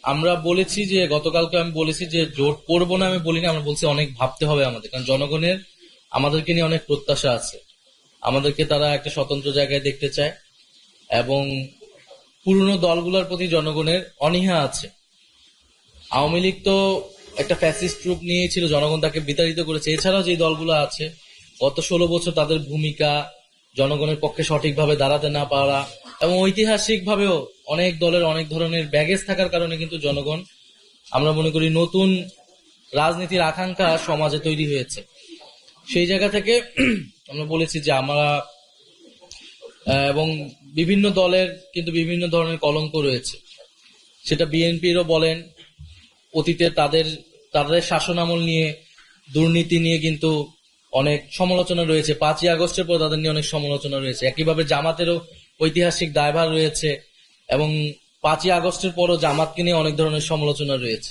আমরা বলেছি যে গতকালকে আমি বলেছি যে জোট করবো না, আমি বলিনি, আমরা বলছি অনেক ভাবতে হবে আমাদের, কারণ জনগণের আমাদেরকে নিয়ে অনেক প্রত্যাশা আছে। আমাদেরকে তারা একটা স্বতন্ত্র জায়গায় দেখতে চায়, এবং পুরনো দলগুলোর প্রতি জনগণের অনীহা আছে। আওয়ামী লীগ তো একটা ফ্যাসিস্ট রূপ নিয়েছিল, জনগণ তাকে বিতাড়িত করেছে। এছাড়াও যে দলগুলো আছে গত 16 বছর তাদের ভূমিকা, জনগণের পক্ষে সঠিকভাবে দাঁড়াতে না পারা, এবং ঐতিহাসিক ভাবেও অনেক দলের অনেক ধরনের ব্যাগেজ থাকার কারণে কিন্তু জনগণ, আমরা মনে করি, নতুন রাজনীতির আকাঙ্ক্ষা সমাজে তৈরি হয়েছে। সেই জায়গা থেকে আমরা বলেছি যে আমরা এবং বিভিন্ন দলের কিন্তু বিভিন্ন ধরনের কলঙ্ক রয়েছে। সেটা বিএনপিরও বলেন, অতীতে তাদের তাদের শাসনামল নিয়ে, দুর্নীতি নিয়ে কিন্তু অনেক সমালোচনা রয়েছে। 5ই আগস্টের পর তাদের নিয়ে অনেক সমালোচনা রয়েছে। একইভাবে জামাতেরও ঐতিহাসিক দায়ভার রয়েছে, এবং 5ই আগস্টের পরও জামাতকে নিয়ে অনেক ধরনের সমালোচনা রয়েছে।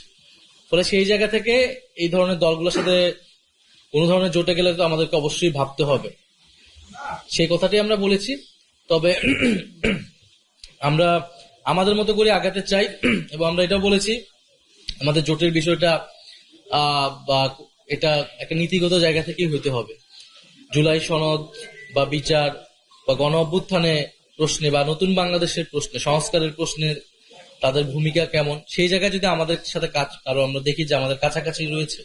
ফলে সেই জায়গা থেকে এই ধরনের দলগুলোর সাথে কোনো ধরনের জোটে গেলে তো আমাদেরকে অবশ্যই ভাবতে হবে, সেই কথাটি আমরা বলেছি। তবে আমরা আমাদের মতো করে আগাতে চাই, এবং আমরা এটাও বলেছি আমাদের জোটের বিষয়টা বা এটা একটা নীতিগত জায়গা থেকেই হইতে হবে। জুলাই সনদ বা বিচার বা গণ অভ্যুত্থানে প্রশ্নে বা নতুন বাংলাদেশের প্রশ্নে, সংস্কারের প্রশ্নে তাদের ভূমিকা কেমন, সেই জায়গায় যদি আমাদের সাথে কাজ আরো আমরা দেখি যে আমাদের কাছাকাছি রয়েছে,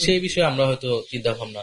সেই বিষয়ে আমরা হয়তো চিন্তা ভাবনা